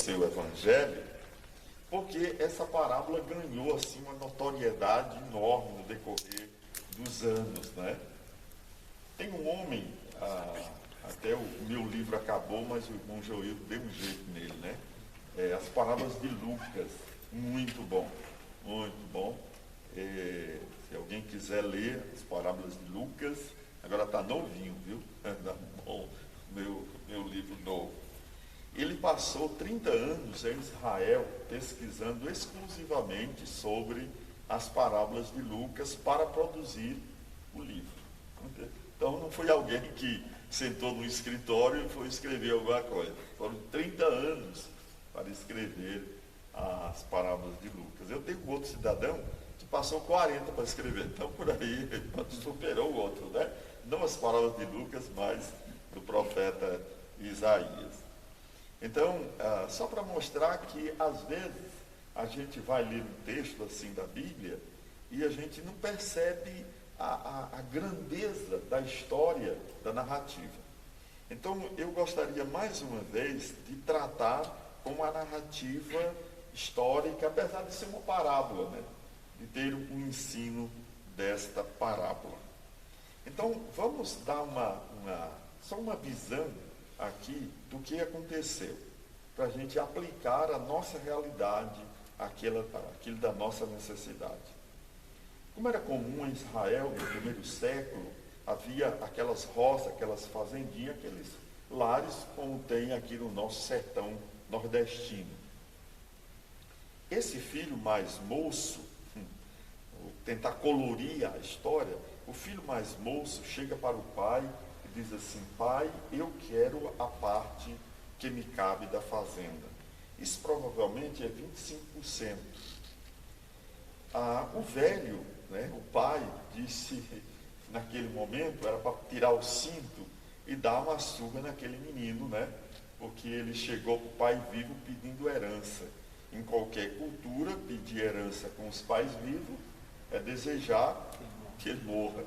seu evangelho, porque essa parábola ganhou assim uma notoriedade enorme no decorrer dos anos, né? Tem um homem, até o meu livro acabou, mas o irmão Joel deu um jeito nele, né? As parábolas de Lucas, muito bom, muito bom. Se alguém quiser ler as parábolas de Lucas, agora está novinho, viu? Tá bom, meu livro novo. Ele passou 30 anos em Israel pesquisando exclusivamente sobre as parábolas de Lucas para produzir o livro. Então não foi alguém que sentou no escritório e foi escrever alguma coisa. Foram 30 anos para escrever as parábolas de Lucas. Eu tenho um outro cidadão que passou 40 para escrever, então por aí superou o outro, né? Não as parábolas de Lucas, mas do profeta Isaías. Então, só para mostrar que às vezes a gente vai ler um texto assim da Bíblia e a gente não percebe a grandeza da história, da narrativa. Então, eu gostaria mais uma vez de tratar com a narrativa histórica, apesar de ser uma parábola, né? De ter um ensino desta parábola. Então, vamos dar só uma visão aqui do que aconteceu, para a gente aplicar a nossa realidade, aquilo da nossa necessidade. Como era comum em Israel, no primeiro século, havia aquelas roças, aquelas fazendinhas, aqueles lares, como tem aqui no nosso sertão nordestino. Esse filho mais moço, vou tentar colorir a história, o filho mais moço chega para o pai e diz assim: pai, eu quero a parte que me cabe da fazenda. Isso provavelmente é 25%. O velho, né, o pai, disse naquele momento, era para tirar o cinto e dar uma surra naquele menino, né? Porque ele chegou para o pai vivo pedindo herança. Em qualquer cultura, pedir herança com os pais vivos é desejar que ele morra.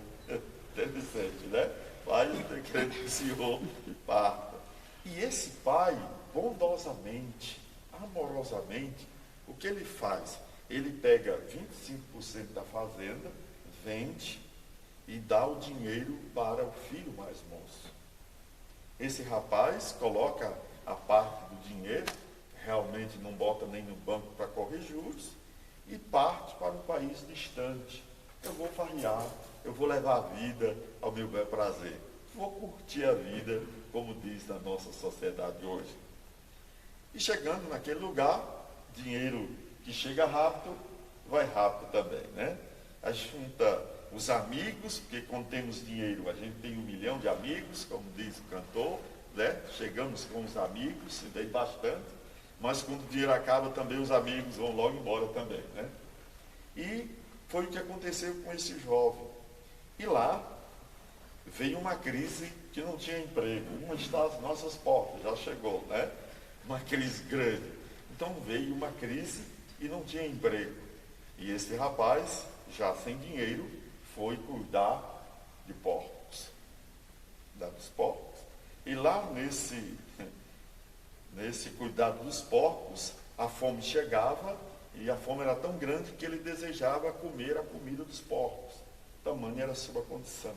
Interessante, né? Pai, eu quero que o senhor parta. E esse pai, bondosamente, amorosamente, o que ele faz? Ele pega 25% da fazenda, vende e dá o dinheiro para o filho mais moço. Esse rapaz coloca a parte do dinheiro, realmente não bota nem no banco para correr juros, e parte para um país distante. Eu vou farrear, eu vou levar a vida ao meu bel prazer. Vou curtir a vida, como diz na nossa sociedade hoje. E chegando naquele lugar, dinheiro que chega rápido, vai rápido também, né? A gente junta os amigos, porque quando temos dinheiro, a gente tem 1 milhão de amigos, como diz o cantor, né? Chegamos com os amigos, se dei bastante, mas quando o dinheiro acaba, também os amigos vão logo embora também, né? E foi o que aconteceu com esse jovem. E lá veio uma crise que não tinha emprego. Uma está às nossas portas, já chegou, né? Uma crise grande. Então veio uma crise e não tinha emprego. E esse rapaz, já sem dinheiro, foi cuidar de porcos. Dos porcos. E lá nesse cuidado dos porcos, a fome chegava e a fome era tão grande que ele desejava comer a comida dos porcos. Tamanha era a sua condição.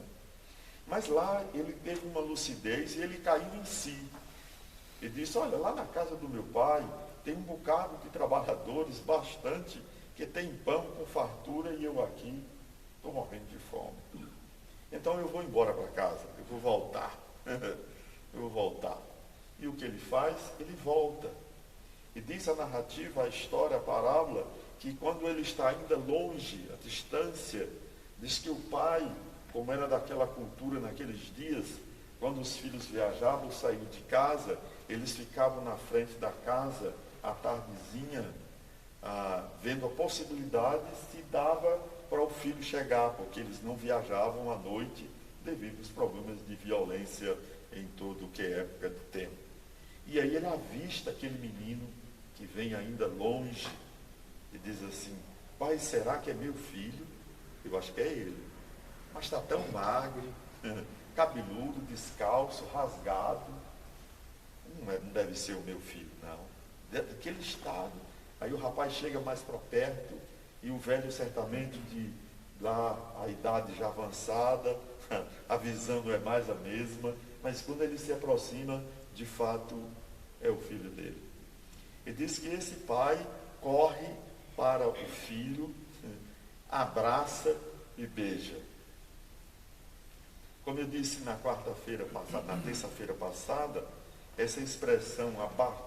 Mas lá ele teve uma lucidez e ele caiu em si. Ele disse: olha, lá na casa do meu pai tem um bocado de trabalhadores, bastante, que tem pão com fartura e eu aqui estou morrendo de fome. Então eu vou embora para casa, eu vou voltar. Eu vou voltar. E o que ele faz? Ele volta. E diz a narrativa, a história, a parábola, que quando ele está ainda longe, a distância, diz que o pai, como era daquela cultura naqueles dias, quando os filhos viajavam, saíam de casa, eles ficavam na frente da casa, à tardezinha, vendo a possibilidade se dava para o filho chegar, porque eles não viajavam à noite devido aos problemas de violência em todo o que é época do tempo. E aí ele avista aquele menino que vem ainda longe e diz assim: pai, será que é meu filho? Eu acho que é ele. Mas está tão magro, cabeludo, descalço, rasgado. Não deve ser o meu filho, não. daquele estado. Aí o rapaz chega mais para perto, e o velho certamente de lá, a idade já avançada, a visão não é mais a mesma, mas quando ele se aproxima, de fato, é o filho dele. E diz que esse pai corre para o filho, abraça e beija. Como eu disse na quarta-feira passada, na terça-feira passada, essa expressão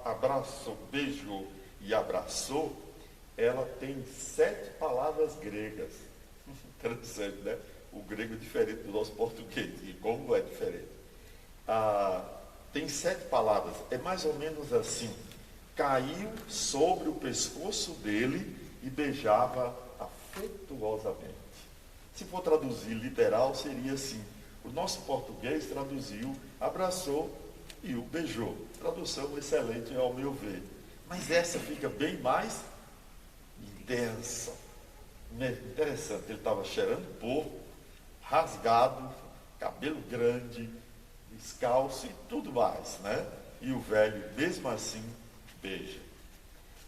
abraçou, beijou e abraçou, ela tem 7 palavras gregas. Interessante, né? O grego é diferente do nosso português, e como é diferente. Tem 7 palavras, é mais ou menos assim: caiu sobre o pescoço dele e beijava afetuosamente. Se for traduzir literal, seria assim. O nosso português traduziu, abraçou e o beijou. Tradução excelente ao meu ver. Mas essa fica bem mais intensa. Interessante, ele estava cheirando porco, rasgado, cabelo grande, descalço e tudo mais, né? E o velho, mesmo assim, beija.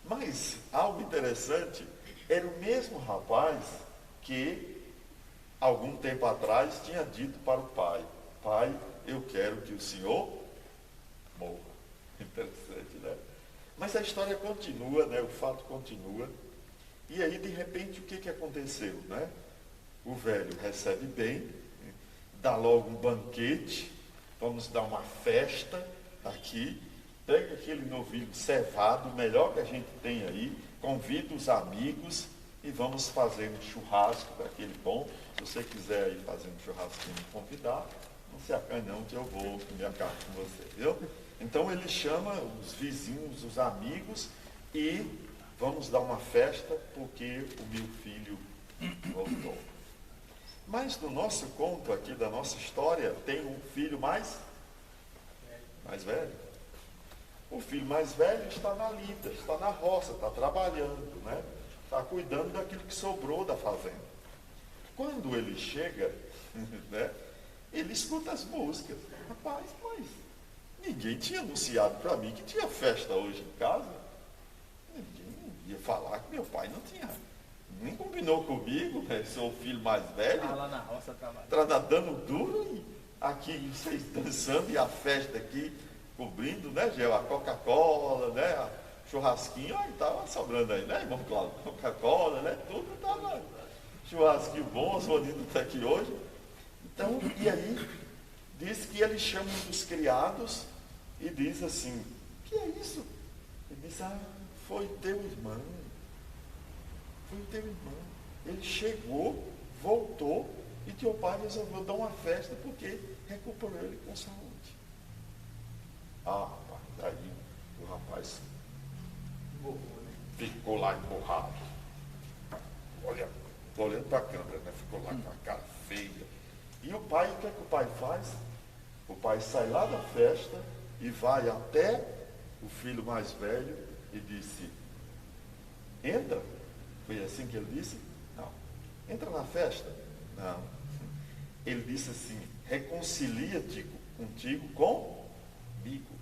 Mas algo interessante, era o mesmo rapaz que algum tempo atrás tinha dito para o pai: pai, eu quero que o senhor morra. Interessante, né? Mas a história continua, né? O fato continua. E aí, de repente, o que aconteceu, né? O velho recebe bem, dá logo um banquete, vamos dar uma festa aqui, pega aquele novilho cevado, o melhor que a gente tem aí, convida os amigos e vamos fazer um churrasco daquele bom. Se você quiser ir fazer um churrasquinho e convidar, não se acanhe não, que eu vou me acabar com você, viu? Então ele chama os vizinhos, os amigos, e vamos dar uma festa porque o meu filho voltou. Mas no nosso conto aqui, da nossa história, tem um filho mais velho. O filho mais velho está na lida, está na roça, está trabalhando, né? Está cuidando daquilo que sobrou da fazenda. Quando ele chega, né, ele escuta as músicas. Rapaz, mas ninguém tinha anunciado para mim que tinha festa hoje em casa. Ninguém ia falar que meu pai não tinha. Nem combinou comigo, né? Sou o filho mais velho. Tá lá na roça trabalhando. Está dando duro e aqui vocês dançando e a festa aqui cobrindo, né, Gel? A Coca-Cola, né? A churrasquinho, aí estava sobrando aí, né, irmão Cláudio? Coca-Cola, né? Tudo estava churrasquinho bom, as Ronidas está aqui hoje. Então, e aí, diz que ele chama um dos criados e diz assim: o que é isso? Ele diz: foi teu irmão. Foi teu irmão. Ele chegou, voltou, e teu pai resolveu dar uma festa porque recuperou ele com saúde. Rapaz, daí o rapaz ficou lá emburrado. Olha, olhando para a câmera, né? Ficou lá com a cara feia. E o pai, o que é que o pai faz? O pai sai lá da festa e vai até o filho mais velho e disse: entra. Foi assim que ele disse? Não. Entra na festa? Não. Ele disse assim: reconcilia-te contigo comigo.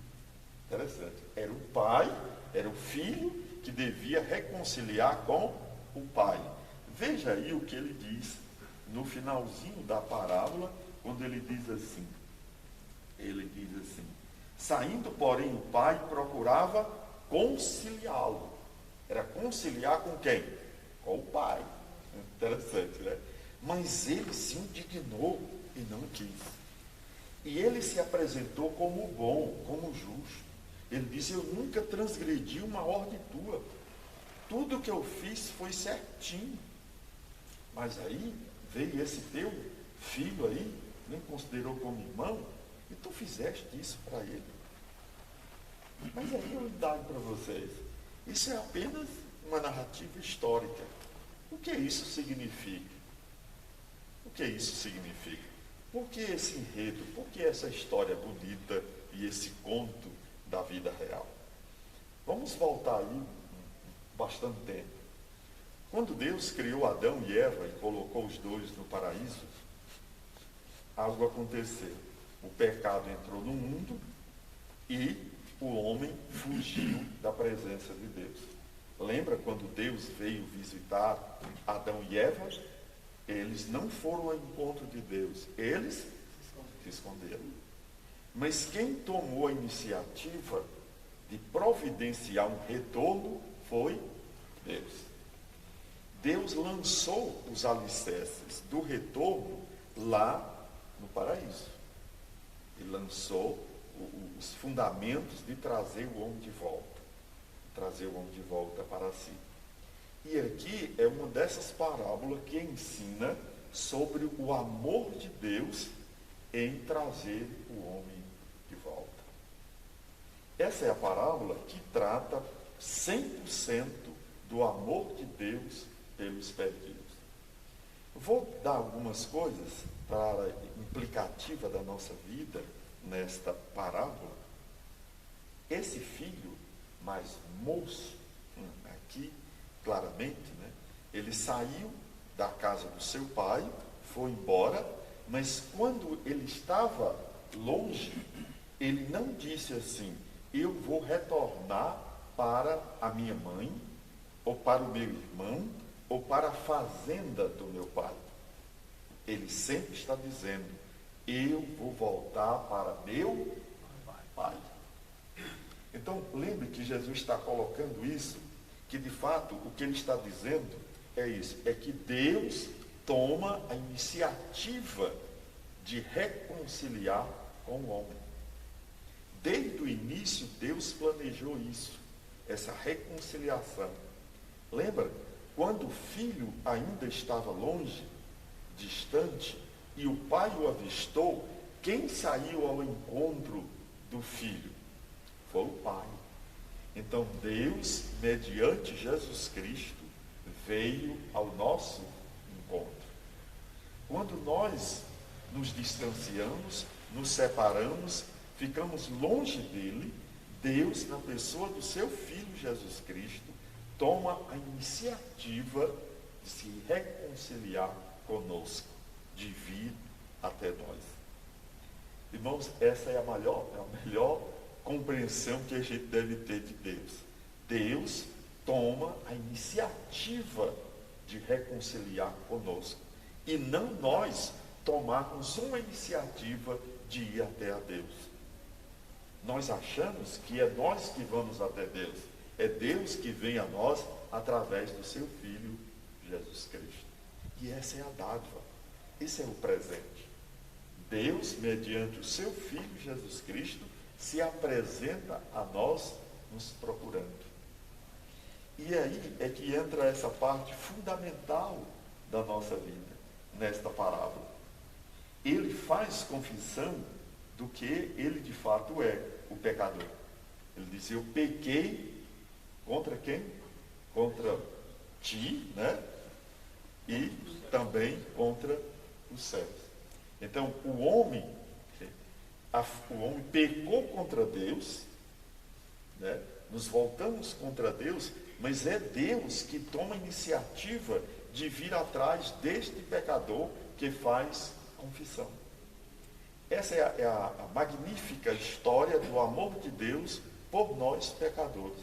Interessante. Era o pai, era o filho que devia reconciliar com o pai. Veja aí o que ele diz no finalzinho da parábola, quando ele diz assim. Ele diz assim: saindo, porém, o pai procurava conciliá-lo. Era conciliar com quem? Com o pai. Interessante, né? Mas ele se indignou e não quis. E ele se apresentou como bom, como justo. Ele disse: eu nunca transgredi uma ordem tua. Tudo que eu fiz foi certinho. Mas aí veio esse teu filho aí, nem considerou como irmão, e tu fizeste isso para ele. Mas aí eu dago para vocês. Isso é apenas uma narrativa histórica. O que isso significa? O que isso significa? Por que esse enredo? Por que essa história bonita e esse conto da vida real? Vamos voltar aí bastante tempo. Quando Deus criou Adão e Eva e colocou os dois no paraíso, algo aconteceu. O pecado entrou no mundo e o homem fugiu da presença de Deus. Lembra quando Deus veio visitar Adão e Eva? Eles não foram ao encontro de Deus, eles se esconderam. Mas quem tomou a iniciativa de providenciar um retorno foi Deus. Deus lançou os alicerces do retorno lá no paraíso. Ele lançou os fundamentos de trazer o homem de volta. Trazer o homem de volta para si. E aqui é uma dessas parábolas que ensina sobre o amor de Deus em trazer o homem de volta. Essa é a parábola que trata 100% do amor de Deus pelos perdidos. Vou dar algumas coisas para implicativa da nossa vida nesta parábola. Esse filho mais moço, aqui claramente, né, ele saiu da casa do seu pai, foi embora, mas quando ele estava longe, ele não disse assim: eu vou retornar para a minha mãe, ou para o meu irmão, ou para a fazenda do meu pai. Ele sempre está dizendo: eu vou voltar para meu pai. Então, lembre que Jesus está colocando isso, que de fato o que ele está dizendo é isso, é que Deus toma a iniciativa de reconciliar com o homem. Desde o início, Deus planejou isso, essa reconciliação. Lembra? Quando o filho ainda estava longe, distante, e o pai o avistou, quem saiu ao encontro do filho? Foi o pai. Então Deus, mediante Jesus Cristo, veio ao nosso encontro. Quando nós nos distanciamos, nos separamos, ficamos longe dele, Deus, na pessoa do seu Filho Jesus Cristo, toma a iniciativa de se reconciliar conosco, de vir até nós. Irmãos, essa é a melhor compreensão que a gente deve ter de Deus. Deus toma a iniciativa de reconciliar conosco, e não nós tomarmos uma iniciativa de ir até a Deus. Nós achamos que é nós que vamos até Deus. É Deus que vem a nós através do seu Filho, Jesus Cristo. E essa é a dádiva. Esse é o presente. Deus, mediante o seu Filho, Jesus Cristo, se apresenta a nós nos procurando. E aí é que entra essa parte fundamental da nossa vida, nesta parábola. Ele faz confissão do que ele de fato é, o pecador. Ele diz: eu pequei contra quem? Contra ti, né? E também contra os céus. Então, o homem pecou contra Deus, né? Nos voltamos contra Deus, mas é Deus que toma a iniciativa de vir atrás deste pecador que faz confissão. Essa é a magnífica história do amor de Deus por nós pecadores.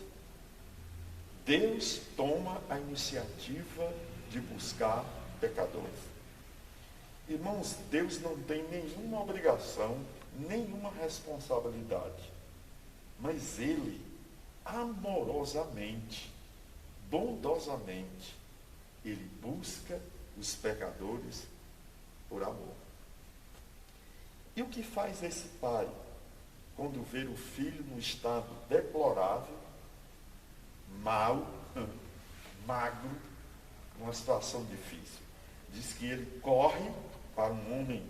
Deus toma a iniciativa de buscar pecadores. Irmãos, Deus não tem nenhuma obrigação, nenhuma responsabilidade, mas Ele, amorosamente, bondosamente, Ele busca os pecadores por amor. E o que faz esse pai quando vê o filho num estado deplorável, mau, magro, numa situação difícil? Diz que ele corre para um homem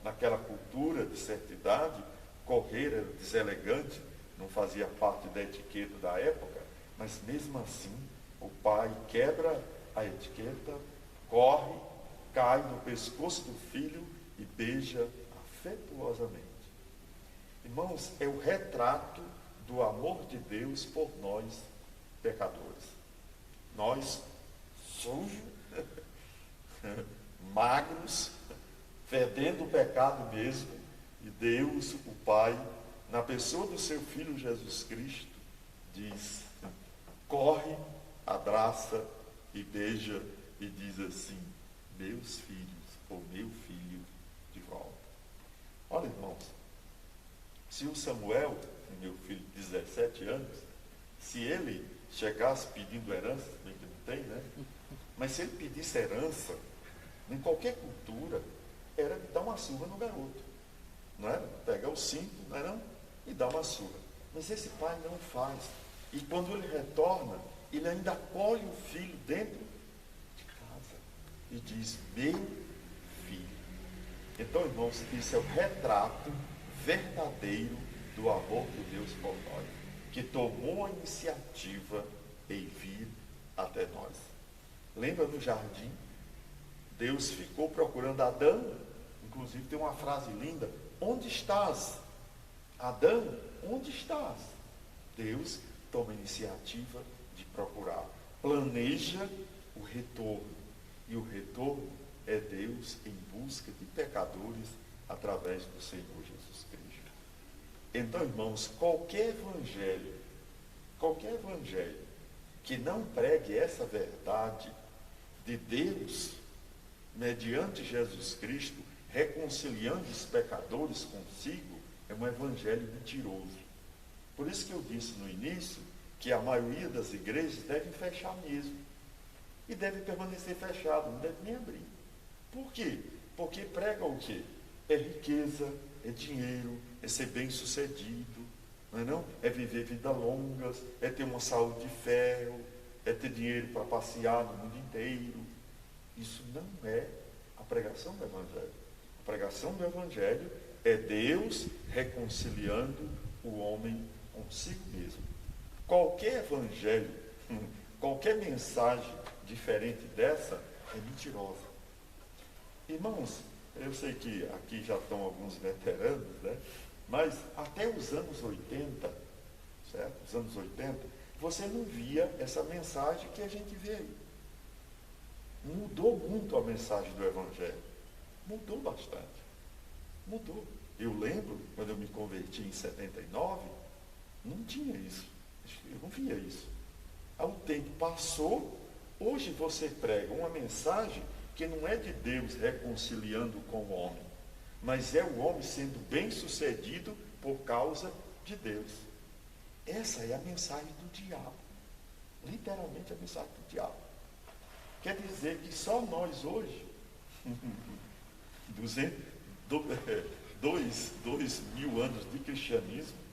naquela cultura de certa idade. Correr era deselegante, não fazia parte da etiqueta da época, mas mesmo assim o pai quebra a etiqueta, corre, cai no pescoço do filho e beija afetuosamente. Irmãos, é o retrato do amor de Deus por nós pecadores. Nós sujos, magros, fedendo o pecado mesmo, e Deus, o Pai, na pessoa do seu Filho Jesus Cristo, diz, corre, abraça e beija e diz assim, meus filhos, ou meu filho, de volta. Olha, irmãos, se o Samuel, meu filho de 17 anos, se ele chegasse pedindo herança, bem que não tem, né? Mas se ele pedisse herança, em qualquer cultura, era dar uma surra no garoto. Não era? Pegar o cinto, não era? E dar uma surra. Mas esse pai não faz. E quando ele retorna, ele ainda acolhe o filho dentro de casa. E diz, meu filho. Então, irmãos, isso é o retrato verdadeiro do amor de Deus por nós, que tomou a iniciativa em vir até nós. Lembra no jardim? Deus ficou procurando Adão, inclusive tem uma frase linda, onde estás? Adão, onde estás? Deus toma a iniciativa de procurar, planeja o retorno, e o retorno é Deus em busca de pecadores através do Senhor Jesus Cristo. Então, irmãos, qualquer evangelho que não pregue essa verdade de Deus, mediante Jesus Cristo, reconciliando os pecadores consigo, é um evangelho mentiroso. Por isso que eu disse no início que a maioria das igrejas devem fechar mesmo. E deve permanecer fechado, não deve nem abrir. Por quê? Porque prega o quê? É riqueza, é dinheiro, é ser bem sucedido, não é não? É viver vida longas, é ter uma saúde de ferro, é ter dinheiro para passear no mundo inteiro. Isso não é a pregação do Evangelho. A pregação do Evangelho é Deus reconciliando o homem consigo mesmo. Qualquer evangelho, qualquer mensagem diferente dessa é mentirosa. Irmãos, eu sei que aqui já estão alguns veteranos, né? Mas até os anos 80, certo? Os anos 80, você não via essa mensagem que a gente vê aí. Mudou muito a mensagem do Evangelho. Mudou bastante. Mudou. Eu lembro, quando eu me converti em 79, não tinha isso. Eu não via isso. O tempo passou, hoje você prega uma mensagem que não é de Deus reconciliando com o homem, mas é o homem sendo bem sucedido por causa de Deus. Essa é a mensagem do diabo. Literalmente a mensagem do diabo. Quer dizer que só nós hoje, 2.000 anos de cristianismo,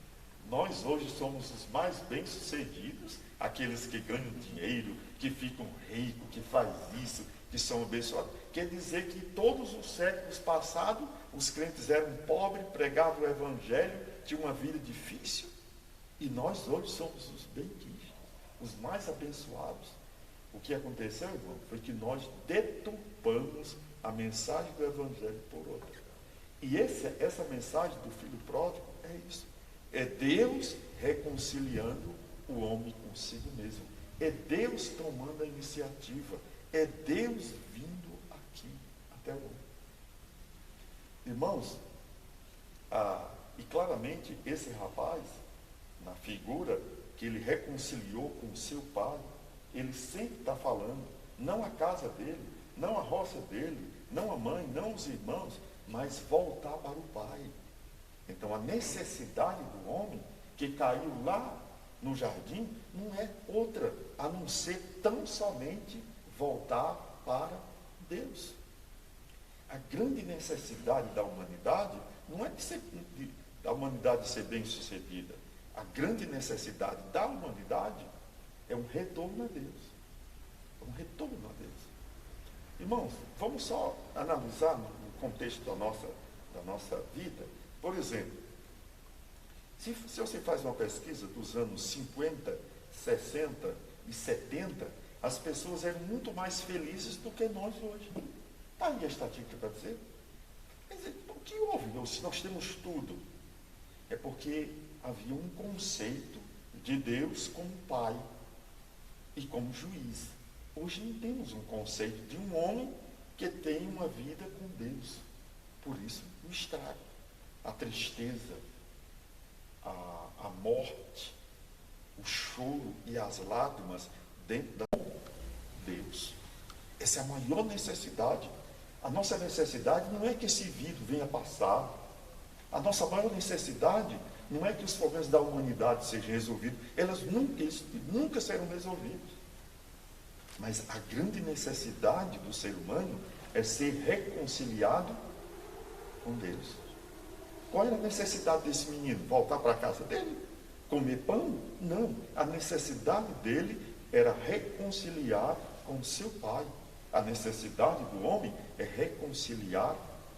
nós hoje somos os mais bem-sucedidos, aqueles que ganham dinheiro, que ficam ricos, que fazem isso, que são abençoados. Quer dizer que todos os séculos passados, os crentes eram pobres, pregavam o evangelho, tinham uma vida difícil, e nós hoje somos os benditos, os mais abençoados. O que aconteceu, irmão, foi que nós deturpamos a mensagem do evangelho por outra. E essa mensagem do filho pródigo é isso. É Deus reconciliando o homem consigo mesmo. É Deus tomando a iniciativa. É Deus vindo aqui até o homem. Irmãos, e claramente esse rapaz, na figura que ele reconciliou com o seu pai, ele sempre está falando, não a casa dele, não a roça dele, não a mãe, não os irmãos, mas voltar para o pai. Então a necessidade do homem que caiu lá no jardim não é outra a não ser tão somente voltar para Deus. A grande necessidade da humanidade não é da humanidade ser bem sucedida. A grande necessidade da humanidade é um retorno a Deus. É um retorno a Deus. Irmãos, vamos só analisar no contexto da nossa vida. Por exemplo, se você faz uma pesquisa dos anos 50, 60 e 70, as pessoas eram muito mais felizes do que nós hoje. Está aí a estatística para dizer. Quer dizer, o que houve? Se nós temos tudo, é porque havia um conceito de Deus como Pai e como juiz. Hoje não temos um conceito de um homem que tem uma vida com Deus. Por isso, o estrago, a tristeza, a morte, o choro e as lágrimas dentro da Deus. Essa é a maior necessidade. A nossa necessidade não é que esse vírus venha passar. A nossa maior necessidade não é que os problemas da humanidade sejam resolvidos. Eles nunca serão resolvidos. Mas a grande necessidade do ser humano é ser reconciliado com Deus. Qual era a necessidade desse menino? Voltar para a casa dele? Comer pão? Não. A necessidade dele era reconciliar com seu pai. A necessidade do homem é reconciliar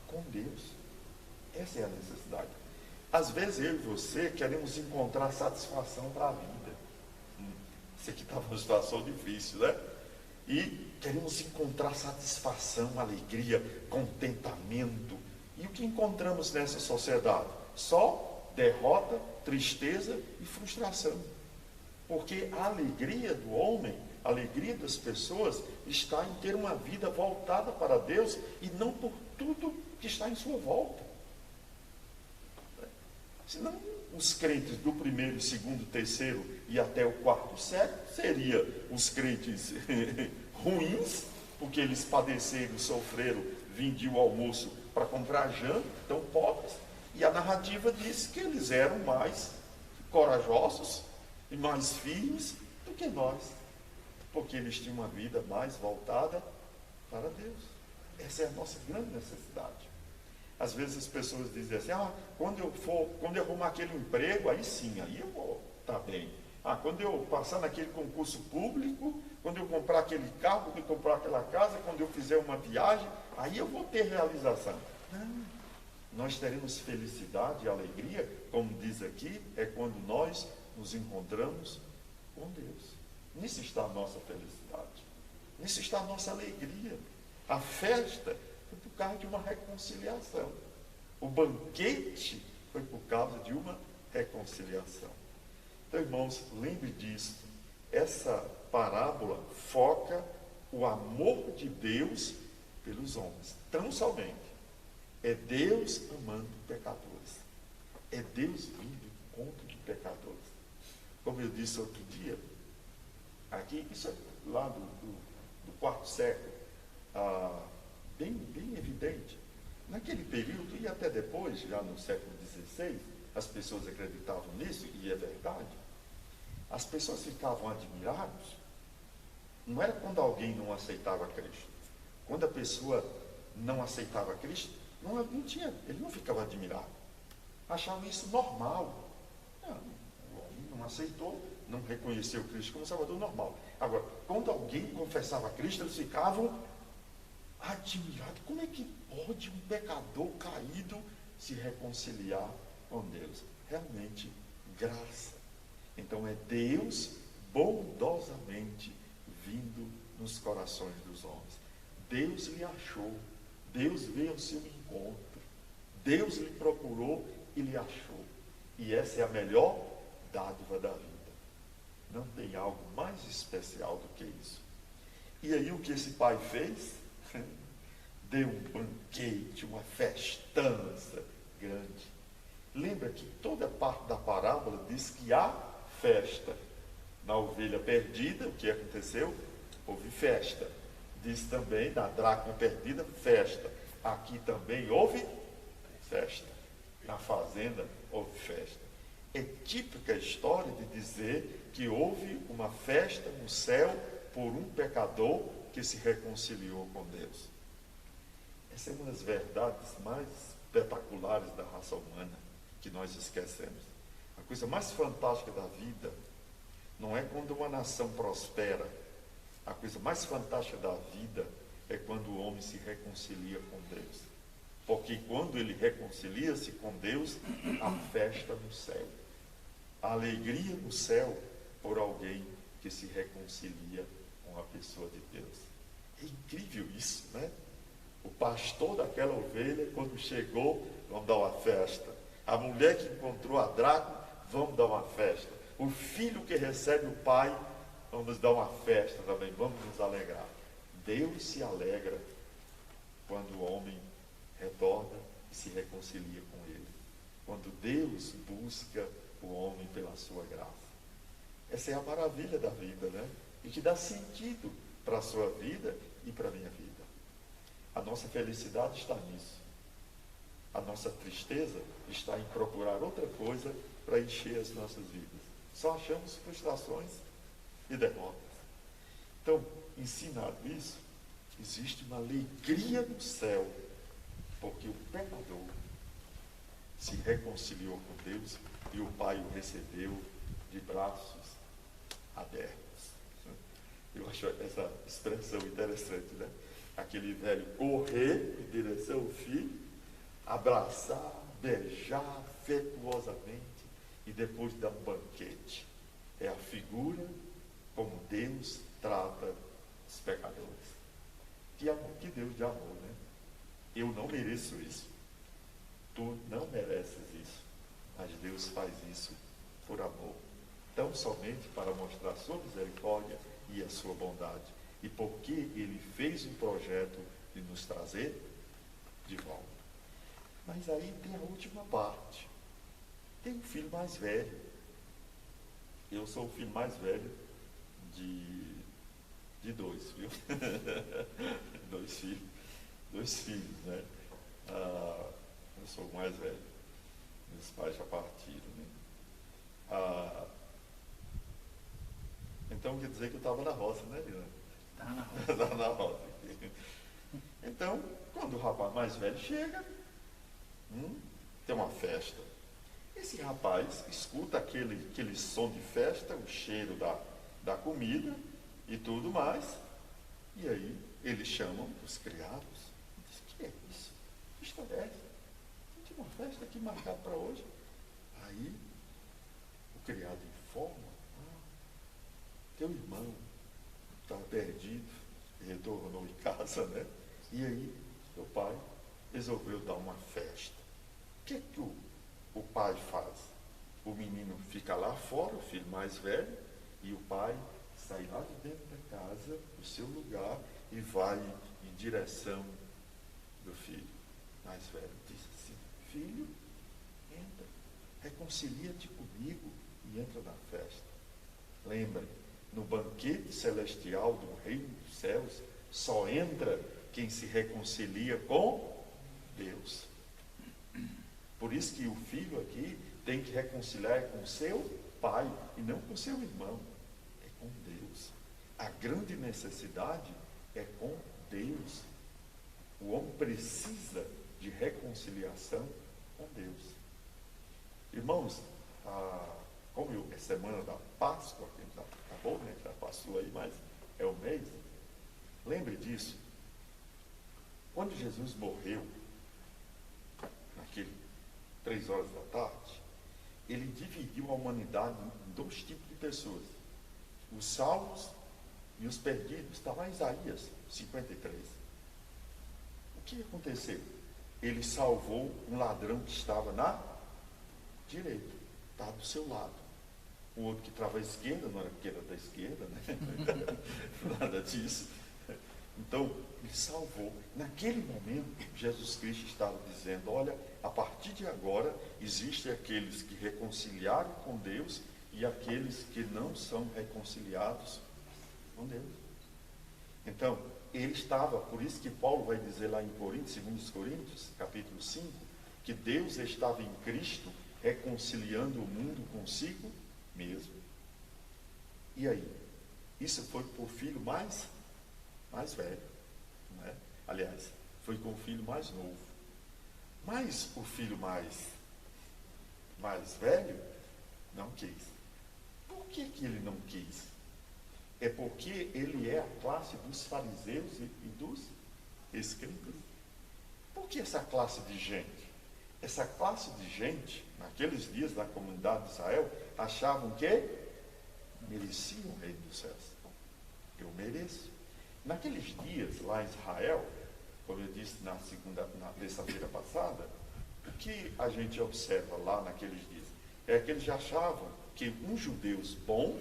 com Deus. Essa é a necessidade. Às vezes eu e você queremos encontrar satisfação para a vida. Isso aqui estava numa situação difícil, né? E queremos encontrar satisfação, alegria, contentamento. E o que encontramos nessa sociedade? Só derrota, tristeza e frustração. Porque a alegria do homem, a alegria das pessoas, está em ter uma vida voltada para Deus e não por tudo que está em sua volta. Senão, os crentes do primeiro, segundo, terceiro e até o quarto século seriam os crentes ruins, porque eles padeceram, sofreram, vendiam o almoço para comprar janta, tão pobres. E a narrativa diz que eles eram mais corajosos e mais firmes do que nós, porque eles tinham uma vida mais voltada para Deus. Essa é a nossa grande necessidade. Às vezes as pessoas dizem assim, quando eu arrumar aquele emprego, aí sim, aí eu vou estar bem. Quando eu passar naquele concurso público, quando eu comprar aquele carro, quando eu comprar aquela casa, quando eu fizer uma viagem, aí eu vou ter realização. Não. Nós teremos felicidade e alegria, como diz aqui, é quando nós nos encontramos com Deus. Nisso está a nossa felicidade. Nisso está a nossa alegria. A festa foi por causa de uma reconciliação. O banquete foi por causa de uma reconciliação. Então, irmãos, lembre disso. Essa parábola foca o amor de Deus pelos homens. Tão somente. É Deus amando pecadores. É Deus vindo em encontro de pecadores. Como eu disse outro dia, aqui, isso é lá do quarto século, bem evidente. Naquele período, e até depois, já no século XVI, as pessoas acreditavam nisso, e é verdade. As pessoas ficavam admiradas, não era quando alguém não aceitava Cristo. Quando a pessoa não aceitava Cristo, ele não ficava admirado. Achava isso normal. Não, o homem não aceitou, não reconheceu Cristo como Salvador, normal. Agora, quando alguém confessava Cristo, eles ficavam admirados. Como é que pode um pecador caído se reconciliar com Deus? Realmente, graça. Então, é Deus bondosamente vindo nos corações dos homens. Deus lhe achou. Deus veio ao seu encontro. Deus lhe procurou e lhe achou. E essa é a melhor dádiva da vida. Não tem algo mais especial do que isso. E aí o que esse pai fez? Deu um banquete, uma festança grande. Lembra que toda parte da parábola diz que há festa. Na ovelha perdida, o que aconteceu? Houve festa. Diz também, na dracma perdida, festa. Aqui também houve festa. Na fazenda houve festa. É típica a história de dizer que houve uma festa no céu por um pecador que se reconciliou com Deus. Essa é uma das verdades mais espetaculares da raça humana que nós esquecemos. A coisa mais fantástica da vida não é quando uma nação prospera. A coisa mais fantástica da vida é quando o homem se reconcilia com Deus. Porque quando ele reconcilia-se com Deus, há festa no céu. A alegria no céu por alguém que se reconcilia com a pessoa de Deus. É incrível isso, né? O pastor daquela ovelha, quando chegou, vamos dar uma festa. A mulher que encontrou a dracma, vamos dar uma festa. O filho que recebe o pai, vamos dar uma festa também, vamos nos alegrar. Deus se alegra quando o homem retorna e se reconcilia com ele. Quando Deus busca o homem pela sua graça. Essa é a maravilha da vida, né? E que dá sentido para a sua vida e para a minha vida. A nossa felicidade está nisso. A nossa tristeza está em procurar outra coisa para encher as nossas vidas. Só achamos frustrações e derrotas. Então, ensinado isso, existe uma alegria no céu, porque o pecador se reconciliou com Deus e o Pai o recebeu de braços abertos. Eu acho essa expressão interessante, né? Aquele velho correr em direção ao filho, abraçar, beijar afetuosamente e depois dar um banquete. É a figura como Deus trata os pecadores. Que amor, que Deus de amor, né? Eu não mereço isso. Tu não mereces isso. Mas Deus faz isso por amor. Tão somente para mostrar a sua misericórdia e a sua bondade. E porque Ele fez um projeto de nos trazer de volta. Mas aí tem a última parte. Tem um filho mais velho. Eu sou o filho mais velho de dois, viu? Dois filhos, né? Eu sou o mais velho. Meus pais já partiram, né? Então quer dizer que eu estava na roça, né, Lina? Estava na roça. Estava na roça. Então, quando o rapaz mais velho chega, tem uma festa. Esse rapaz escuta aquele som de festa, o cheiro da comida e tudo mais. E aí eles chamam os criados. Diz, que é isso? Que história é essa? Tem uma festa aqui marcada para hoje. Aí o criado informa, teu irmão estava perdido, retornou em casa, né? E aí o pai resolveu dar uma festa. O que o pai faz? O menino fica lá fora, o filho mais velho, e o pai sai lá de dentro da casa, do seu lugar, e vai em direção do filho mais velho. Diz assim, filho, entra, reconcilia-te comigo e entra na festa. Lembra, no banquete celestial do reino dos céus, só entra quem se reconcilia com Deus. Por isso que o filho aqui tem que reconciliar com seu pai e não com seu irmão. É com Deus. A grande necessidade é com Deus. O homem precisa de reconciliação com Deus. Irmãos, como é semana da Páscoa, acabou, né? Já passou aí, mas é o mês. Lembre disso. Quando Jesus morreu, naquele 3 horas da tarde, ele dividiu a humanidade em 2 tipos de pessoas. Os salvos e os perdidos. Está lá em Isaías 53. O que aconteceu? Ele salvou um ladrão que estava na direita, estava do seu lado. O outro que estava à esquerda, não era porque era da esquerda, né? Nada disso. Então, ele salvou. Naquele momento, Jesus Cristo estava dizendo, olha, a partir de agora, existem aqueles que reconciliaram com Deus e aqueles que não são reconciliados com Deus. Então, ele estava, por isso que Paulo vai dizer lá em Coríntios, 2 Coríntios, capítulo 5, que Deus estava em Cristo reconciliando o mundo consigo mesmo. E aí? Isso foi por filho mais velho, não é? Aliás, foi com o filho mais novo. Mas o filho mais velho não quis. Por que ele não quis? É porque ele é a classe dos fariseus e dos escribas. Por que essa classe de gente? Essa classe de gente, naqueles dias da comunidade de Israel, achavam que mereciam o reino dos céus. Eu mereço. Naqueles dias, lá em Israel, como eu disse na terça-feira passada, o que a gente observa lá naqueles dias? É que eles achavam que um judeu bom,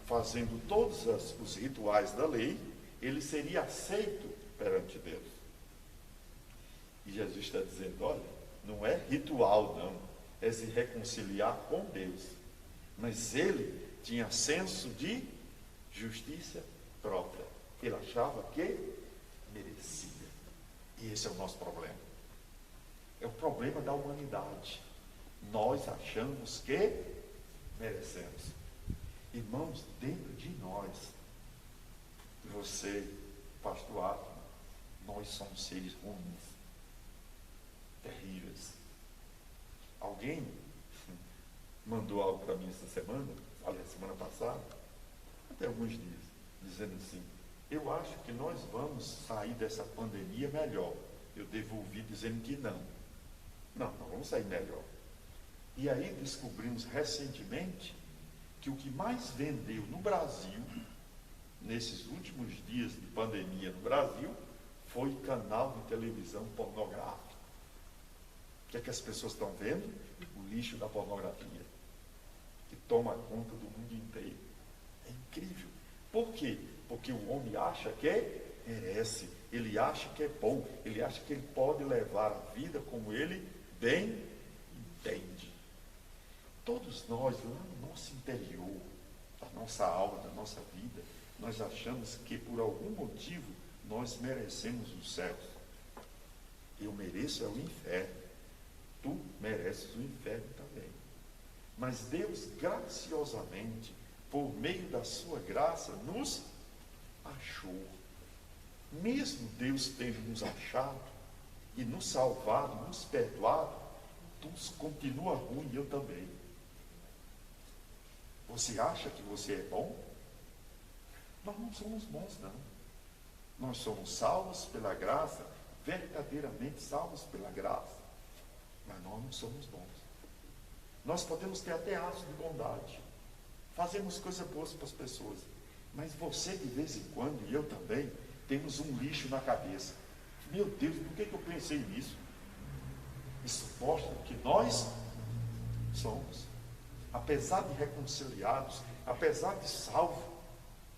fazendo todos os rituais da lei, ele seria aceito perante Deus. E Jesus está dizendo, olha, não é ritual não, é se reconciliar com Deus. Mas ele tinha senso de justiça própria. Ele achava que merecia. E esse é o nosso problema. É o problema da humanidade. Nós achamos que merecemos. Irmãos, dentro de nós, você, pastor Ato, nós somos seres ruins, terríveis. Alguém mandou algo para mim essa semana, aliás, semana passada, até alguns dias, dizendo assim: eu acho que nós vamos sair dessa pandemia melhor. Eu devolvi dizendo que não. Não vamos sair melhor. E aí descobrimos recentemente que o que mais vendeu no Brasil, nesses últimos dias de pandemia no Brasil, foi canal de televisão pornográfico. O que é que as pessoas estão vendo? O lixo da pornografia, que toma conta do mundo inteiro. É incrível. Por quê? Porque o homem acha que merece, ele acha que é bom, ele acha que ele pode levar a vida como ele bem entende. Todos nós, lá no nosso interior, da nossa alma, da nossa vida, nós achamos que por algum motivo nós merecemos o céu. Eu mereço é o inferno. Tu mereces o inferno também. Mas Deus graciosamente, por meio da sua graça, nos achou. Mesmo Deus tendo nos achado e nos salvado, nos perdoado, tu continua ruim e eu também. Você acha que você é bom? Nós não somos bons, não. Nós somos salvos pela graça, verdadeiramente salvos pela graça. Mas nós não somos bons. Nós podemos ter até atos de bondade. Fazemos coisas boas para as pessoas. Mas você, de vez em quando, e eu também, temos um lixo na cabeça. Meu Deus, por que eu pensei nisso? Isso mostra que nós somos. Apesar de reconciliados, apesar de salvos,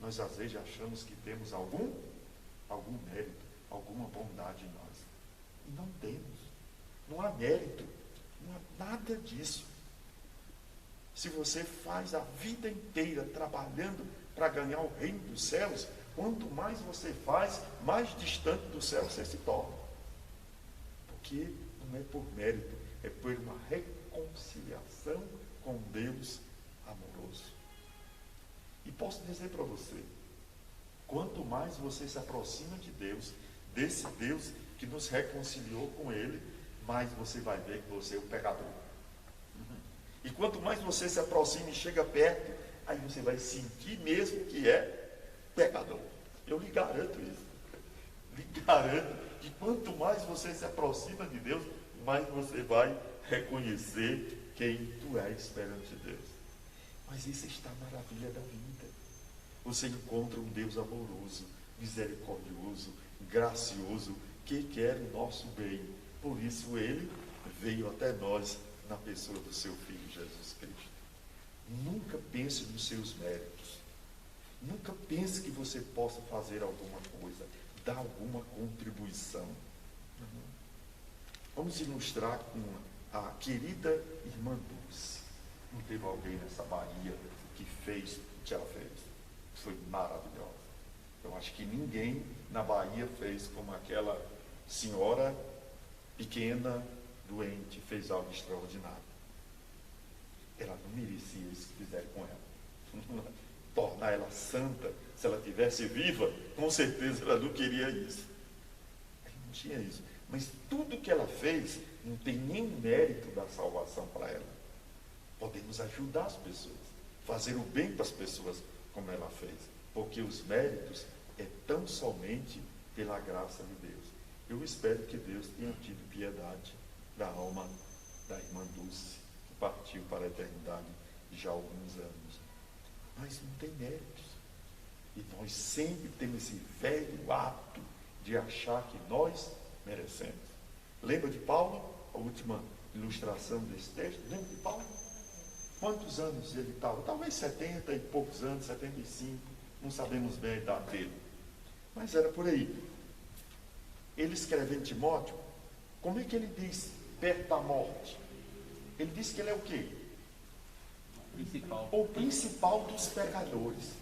nós às vezes achamos que temos algum mérito, alguma bondade em nós. E não temos. Não há mérito. Não há nada disso. Se você faz a vida inteira trabalhando para ganhar o reino dos céus, quanto mais você faz, mais distante do céu você se torna. Porque não é por mérito, é por uma reconciliação com Deus amoroso. E posso dizer para você, quanto mais você se aproxima de Deus, desse Deus que nos reconciliou com Ele, mais você vai ver que você é um pecador. E quanto mais você se aproxima e chega perto, aí você vai sentir mesmo que é pecador. Eu lhe garanto isso. Lhe garanto que quanto mais você se aproxima de Deus, mais você vai reconhecer quem tu és perante Deus. Mas isso está a maravilha da vida. Você encontra um Deus amoroso, misericordioso, gracioso, que quer o nosso bem. Por isso Ele veio até nós na pessoa do seu Filho Jesus Cristo. Nunca pense nos seus méritos. Nunca pense que você possa fazer alguma coisa, dar alguma contribuição. Vamos ilustrar com a querida irmã Dulce. Não teve alguém nessa Bahia que fez o que ela fez? Foi maravilhosa. Eu acho que ninguém na Bahia fez como aquela senhora pequena, doente, fez algo extraordinário. Ela não merecia isso que fizeram com ela. Tornar ela santa, se ela estivesse viva, com certeza ela não queria isso. Ela não tinha isso. Mas tudo que ela fez não tem nem mérito da salvação para ela. Podemos ajudar as pessoas, fazer o bem para as pessoas como ela fez, porque os méritos é tão somente pela graça de Deus. Eu espero que Deus tenha tido piedade da alma da irmã Dulce, que partiu para a eternidade já há alguns anos. Mas não tem méritos. E nós sempre temos esse velho ato de achar que nós merecemos. Lembra de Paulo? A última ilustração desse texto. Lembra de Paulo? Quantos anos ele estava? Talvez 70 e poucos anos, 75. Não sabemos bem a idade dele. Mas era por aí. Ele escrevendo Timóteo, como é que ele diz perto da morte? Ele diz que ele é o quê? Principal. O principal dos pecadores.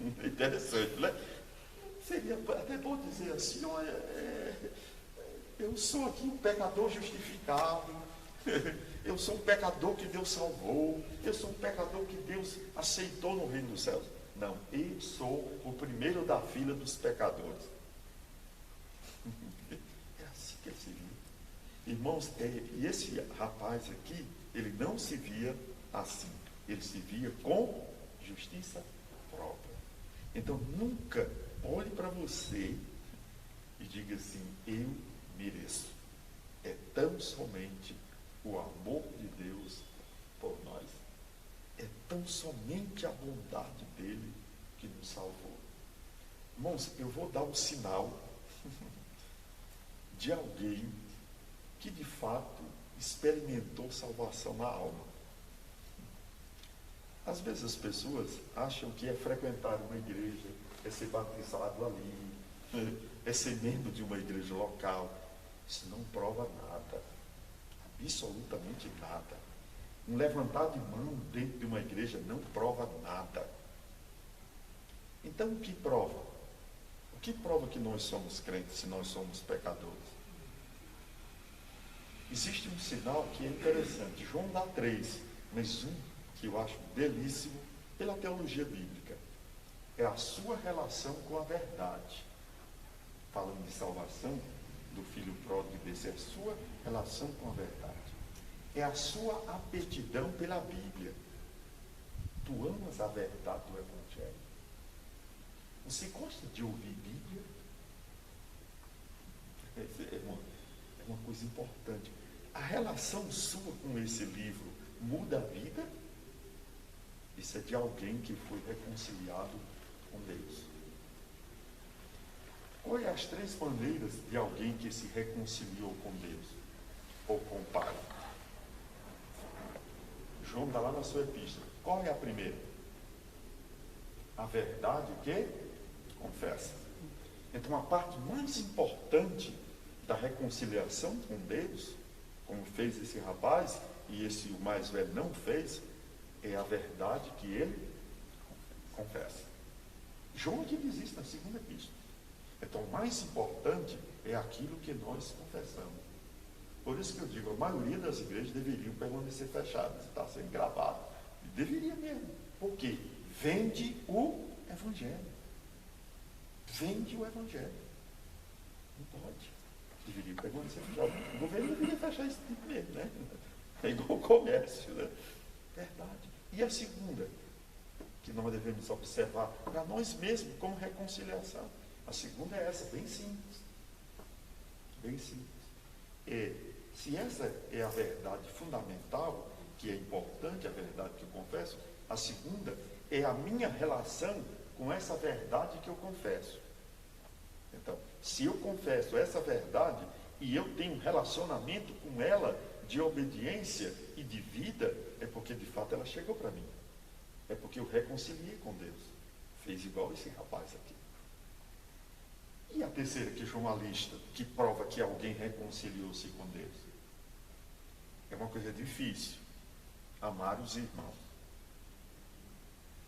Interessante, né? Seria até bom dizer assim, olha, eu sou aqui um pecador justificado, eu sou um pecador que Deus salvou, eu sou um pecador que Deus aceitou no reino dos céus. Não, eu sou o primeiro da fila dos pecadores. É assim que ele se via. Irmãos, e esse rapaz aqui, ele não se via assim. Ele se via com justiça própria. Então, nunca olhe para você e diga assim, eu mereço. É tão somente o amor de Deus por nós. É tão somente a bondade dele que nos salvou. Irmãos, eu vou dar um sinal de alguém que de fato experimentou salvação na alma. Às vezes as pessoas acham que é frequentar uma igreja, é ser batizado ali, é ser membro de uma igreja local. Isso não prova nada, absolutamente nada. Um levantar de mão dentro de uma igreja não prova nada. Então o que prova? O que prova que nós somos crentes se nós somos pecadores? Existe um sinal que é interessante. João dá 3, mas um que eu acho belíssimo pela teologia bíblica. É a sua relação com a verdade. Falando de salvação do filho pródigo desse, é a sua relação com a verdade. É a sua aptidão pela Bíblia. Tu amas a verdade do Evangelho. Você gosta de ouvir Bíblia? É uma coisa importante. A relação sua com esse livro muda a vida? Isso é de alguém que foi reconciliado com Deus. Olha as 3 maneiras de alguém que se reconciliou com Deus, ou com o Pai. João está lá na sua epístola. Qual é a primeira? A verdade que confessa. Então a parte mais importante da reconciliação com Deus, como fez esse rapaz, e esse o mais velho não fez, é a verdade que ele confessa. João aqui diz isso na 2ª epístola. Então, o mais importante é aquilo que nós confessamos. Por isso que eu digo, a maioria das igrejas deveriam permanecer fechadas. Está sendo gravado. Deveria mesmo. Por quê? Vende o Evangelho. Vende o Evangelho. Não pode. Deveria permanecer fechado. O governo deveria fechar esse tipo mesmo, né? É igual o comércio, né? Verdade. E a segunda, que nós devemos observar para nós mesmos como reconciliação. A segunda é essa, bem simples. Bem simples. Se essa é a verdade fundamental, que é importante, a verdade que eu confesso, a segunda é a minha relação com essa verdade que eu confesso. Então, se eu confesso essa verdade e eu tenho um relacionamento com ela de obediência e de vida, é porque de fato ela chegou para mim. É porque eu reconciliei com Deus. Fez igual esse rapaz aqui. E a terceira, que João lista, que prova que alguém reconciliou-se com Deus? É uma coisa difícil. Amar os irmãos.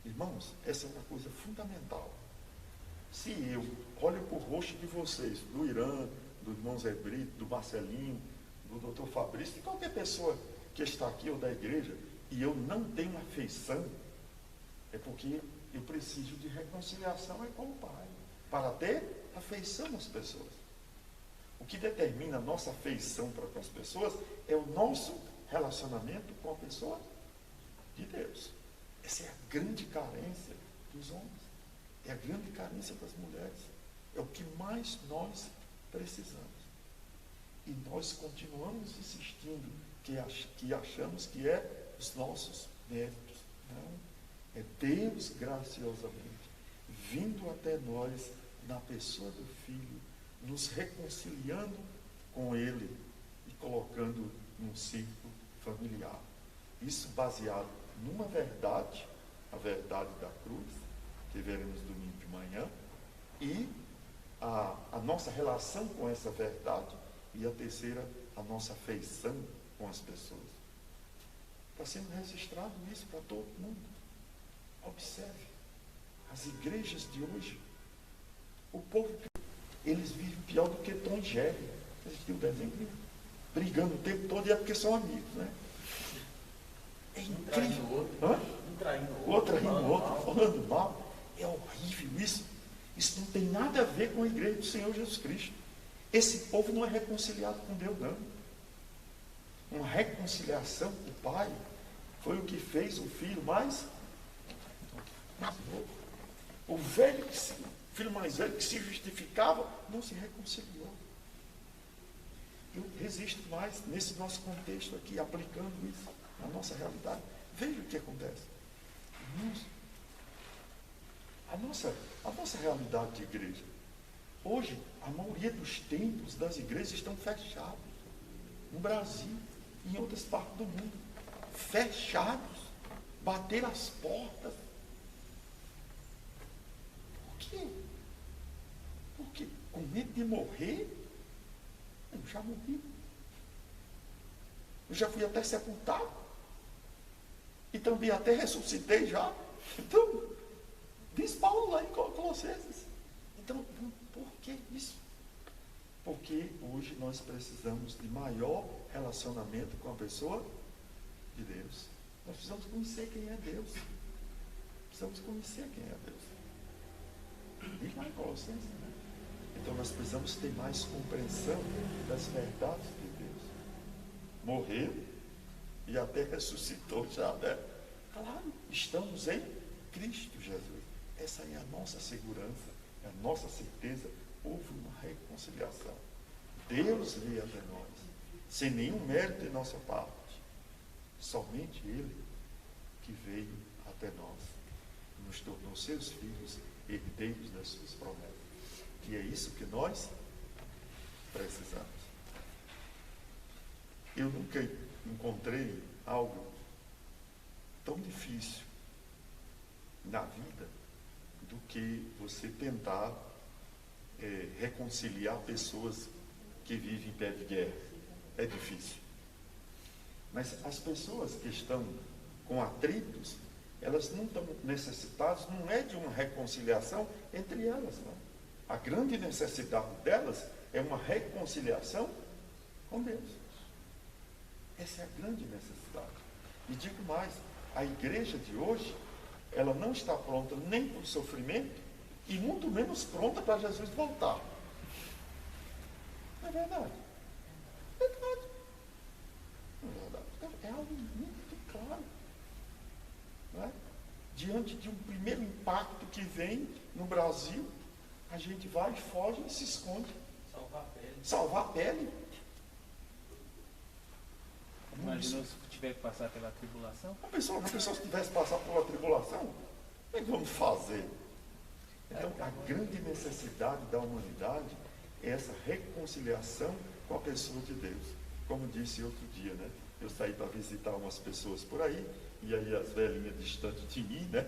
Irmãos, essa é uma coisa fundamental. Se eu olho para o rosto de vocês, do Irã, do irmão Zé Brito, do Marcelinho, do doutor Fabrício, de qualquer pessoa que está aqui ou da igreja, e eu não tenho afeição, é porque eu preciso de reconciliação com o Pai, para ter afeição às pessoas. O que determina a nossa afeição para com as pessoas é o nosso relacionamento com a pessoa de Deus. Essa é a grande carência dos homens. É a grande carência das mulheres. É o que mais nós precisamos. E nós continuamos insistindo que achamos que é os nossos méritos. Não. É Deus graciosamente vindo até nós na pessoa do Filho, nos reconciliando com Ele e colocando num círculo familiar. Isso baseado numa verdade, a verdade da cruz, que veremos domingo de manhã, e a nossa relação com essa verdade, e a terceira, a nossa afeição com as pessoas. Está sendo registrado isso para todo mundo. Observe, as igrejas de hoje, o povo, eles vivem pior do que Tom e Jerry. Vocês assistiu o desenho? Brigando o tempo todo e é porque são amigos, né? É incrível. Um traindo o outro. Outro traindo o outro, falando mal. É horrível isso. Isso não tem nada a ver com a igreja do Senhor Jesus Cristo. Esse povo não é reconciliado com Deus, não. Uma reconciliação com o Pai foi o que fez o filho mais novo. O filho mais velho que se justificava, não se reconciliou. Eu resisto mais nesse nosso contexto aqui, aplicando isso na nossa realidade. Veja o que acontece. Irmãos, a nossa realidade de igreja. Hoje, a maioria dos templos das igrejas estão fechados. No Brasil e em outras partes do mundo. Fechados. Bater as portas. Por quê? Porque com medo de morrer, eu já morri. Eu já fui até sepultado. E também até ressuscitei já. Então, diz Paulo lá em Colossenses. Então, por que isso? Porque hoje nós precisamos de maior relacionamento com a pessoa de Deus. Nós precisamos conhecer quem é Deus. Precisamos conhecer quem é Deus. Diz lá em Colossenses, né? Então nós precisamos ter mais compreensão das verdades de Deus. Morreu e até ressuscitou já, né? Claro, estamos em Cristo Jesus. Essa é a nossa segurança, é a nossa certeza. Houve uma reconciliação. Deus veio até nós, sem nenhum mérito de nossa parte. Somente Ele que veio até nós, nos tornou seus filhos, herdeiros das suas promessas. E é isso que nós precisamos. Eu nunca encontrei algo tão difícil na vida do que você tentar reconciliar pessoas que vivem em pé de guerra. É difícil. Mas as pessoas que estão com atritos, elas não estão necessitadas, não é de uma reconciliação entre elas, não. A grande necessidade delas é uma reconciliação com Deus. Essa é a grande necessidade. E digo mais, a igreja de hoje, ela não está pronta nem para o sofrimento e muito menos pronta para Jesus voltar. Não é verdade? É verdade. Não é verdade. É algo muito claro. Não é? Diante de um primeiro impacto que vem no Brasil, a gente vai, foge e se esconde. Salvar a pele. Salvar a pele. Imagina se tiver que passar pela tribulação. A pessoa se tivesse passado pela tribulação, como é que vamos fazer? Então, a grande necessidade da humanidade é essa reconciliação com a pessoa de Deus. Como disse outro dia, né? Eu saí para visitar umas pessoas por aí, e aí as velhinhas distantes de mim, né?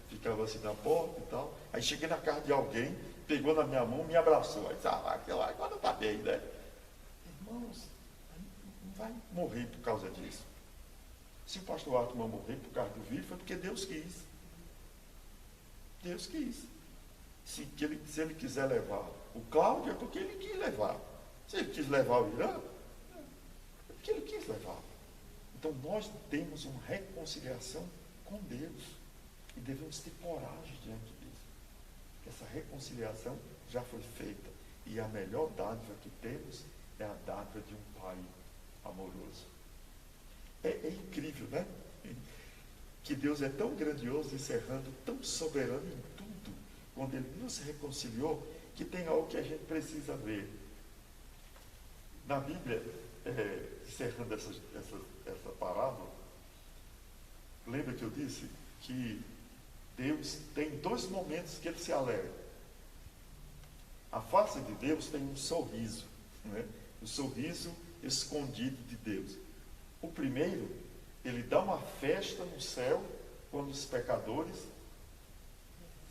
Ficava assim na porta e tal. Aí cheguei na casa de alguém, pegou na minha mão, me abraçou. Aí disse, aquela agora está bem, né? Irmãos, não vai morrer por causa disso. Se o pastor Atman morrer por causa do vírus, foi porque Deus quis. Deus quis. Se ele quiser levar o Cláudio, é porque ele quis levar. Se ele quis levar o Irã, é porque ele quis levar. Então nós temos uma reconciliação com Deus. E devemos ter coragem diante disso. Essa reconciliação já foi feita. E a melhor dádiva que temos é a dádiva de um Pai amoroso. É incrível, né? Que Deus é tão grandioso, encerrando, tão soberano em tudo, quando Ele nos reconciliou, que tem algo que a gente precisa ver. Na Bíblia, encerrando essa parábola, lembra que eu disse que Deus tem dois momentos que Ele se alegra. A face de Deus tem um sorriso, né? O sorriso escondido de Deus. O primeiro, Ele dá uma festa no céu quando os pecadores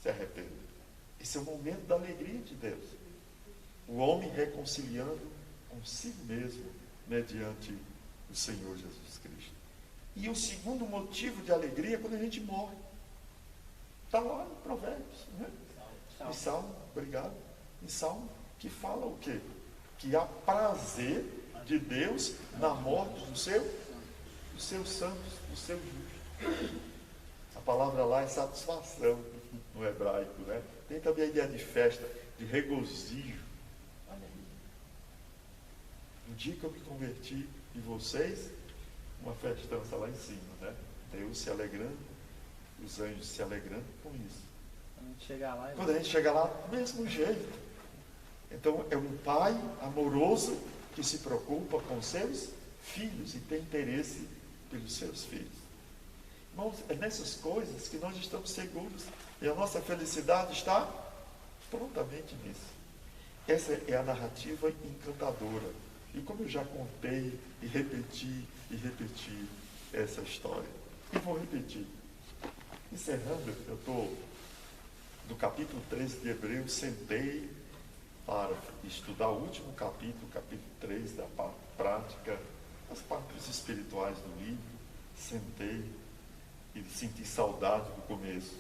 se arrependem. Esse é o momento da alegria de Deus. O homem reconciliando consigo mesmo mediante o Senhor Jesus Cristo. E o segundo motivo de alegria é quando a gente morre. Está lá em Provérbios, né? Em Salmo, obrigado. Em Salmo, que fala o quê? Que há prazer de Deus na morte dos seus santos, dos seus justos. A palavra lá é satisfação no hebraico, né? Tem também a ideia de festa, de regozijo. Olha aí. No dia que eu me converti em vocês, uma festança lá em cima, né? Deus se alegrando, os anjos se alegrando com isso. Quando a gente chegar lá, do mesmo jeito. Então, é um pai amoroso que se preocupa com seus filhos e tem interesse pelos seus filhos. Irmãos, é nessas coisas que nós estamos seguros. E a nossa felicidade está prontamente nisso. Essa é a narrativa encantadora. E como eu já contei e repeti essa história. E vou repetir. Encerrando, eu estou no capítulo 13 de Hebreus, sentei para estudar o último capítulo 3 da parte prática, as partes espirituais do livro. Sentei e senti saudade do começo,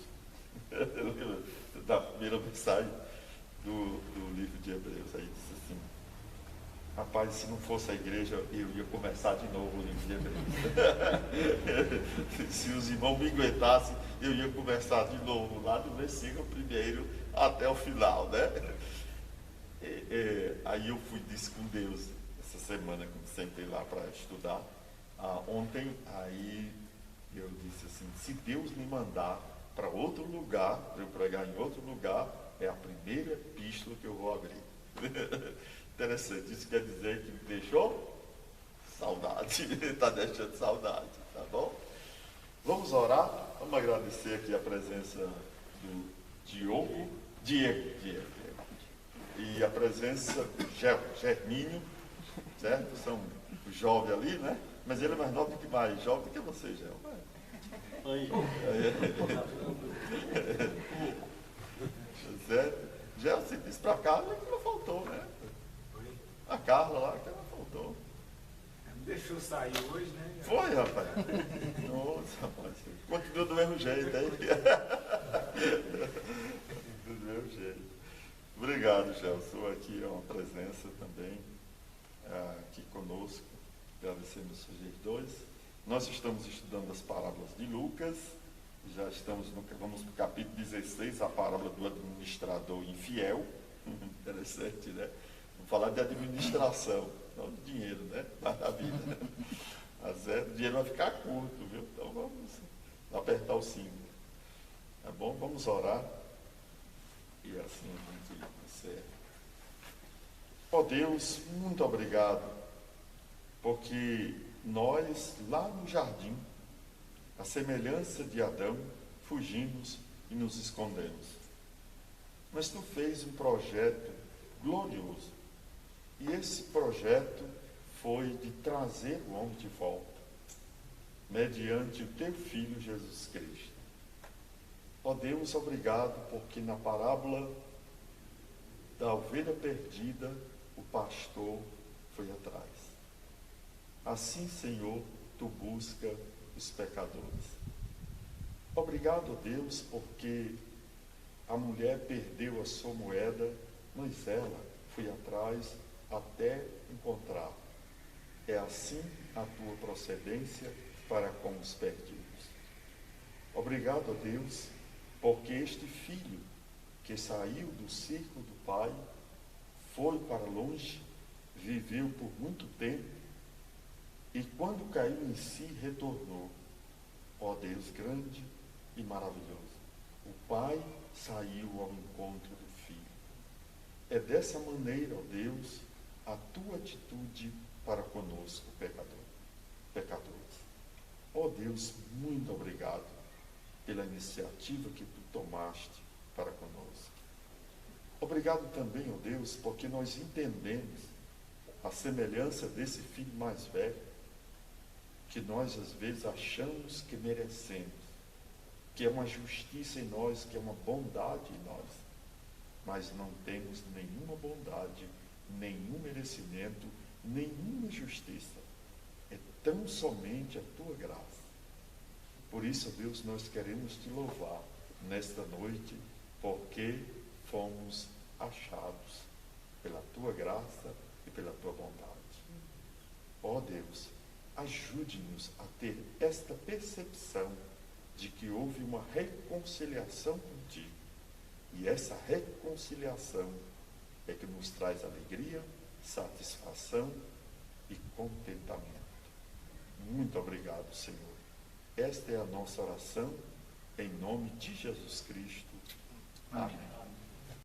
da primeira mensagem do livro de Hebreus. Aí disse assim, rapaz, se não fosse a igreja, eu ia começar de novo o livro de Hebreus. Se os irmãos me aguentassem, eu ia começar de novo, lá do versículo 1 até o final, né? Aí eu disse com Deus, essa semana, quando sentei lá para estudar, ontem, aí eu disse assim, se Deus me mandar para outro lugar, para eu pregar em outro lugar, é a primeira epístola que eu vou abrir. Interessante, isso quer dizer que me deixou saudade, está deixando saudade, tá bom? Vamos orar, vamos agradecer aqui a presença do Diego, e a presença do Germínio, certo? São os jovens ali, né? Mas ele é mais novo do que mais jovem do que você, Gel. Oi. Certo? Gel, você disse para a Carla que ela faltou, né? A Carla lá, que ela faltou. Não deixou sair hoje, né? Foi, rapaz. Nossa, rapaz. Continua do mesmo jeito, hein? Do mesmo jeito. Obrigado, Gelson. Aqui é uma presença também aqui conosco. Agradecemos vocês dois. Nós estamos estudando as parábolas de Lucas. Já vamos para o capítulo 16, a parábola do administrador infiel. Interessante, né? Vamos falar de administração, não de dinheiro, né? Mas da vida, né? Mas o dinheiro vai ficar curto, viu? Então vamos apertar o cinto. Tá bom? Vamos orar. E assim a gente encerra. Ó Deus, muito obrigado, porque nós, lá no jardim, a semelhança de Adão, fugimos e nos escondemos. Mas tu fez um projeto glorioso. E esse projeto foi de trazer o homem de volta, mediante o teu Filho Jesus Cristo. Ó Deus, obrigado, porque na parábola da ovelha perdida, o pastor foi atrás. Assim, Senhor, tu busca os pecadores. Obrigado, ó Deus, porque a mulher perdeu a sua moeda, mas ela foi atrás até encontrar. É assim a tua procedência para com os perdidos. Obrigado, ó Deus, porque este filho que saiu do círculo do Pai, foi para longe, viveu por muito tempo, e quando caiu em si, retornou. Ó Deus grande e maravilhoso, o Pai saiu ao encontro do Filho. É dessa maneira, ó Deus, a tua atitude para conosco, pecadores. Ó Deus, muito obrigado pela iniciativa que tu tomaste para conosco. Obrigado também, ó Deus, porque nós entendemos a semelhança desse filho mais velho, que nós às vezes achamos que merecemos, que é uma justiça em nós, que é uma bondade em nós, mas não temos nenhuma bondade, nenhum merecimento, nenhuma justiça. É tão somente a tua graça. Por isso, Deus, nós queremos te louvar nesta noite, porque fomos achados pela tua graça e pela tua bondade. Ó Deus, ajude-nos a ter esta percepção de que houve uma reconciliação contigo. E essa reconciliação é que nos traz alegria, satisfação e contentamento. Muito obrigado, Senhor. Esta é a nossa oração, em nome de Jesus Cristo. Amém.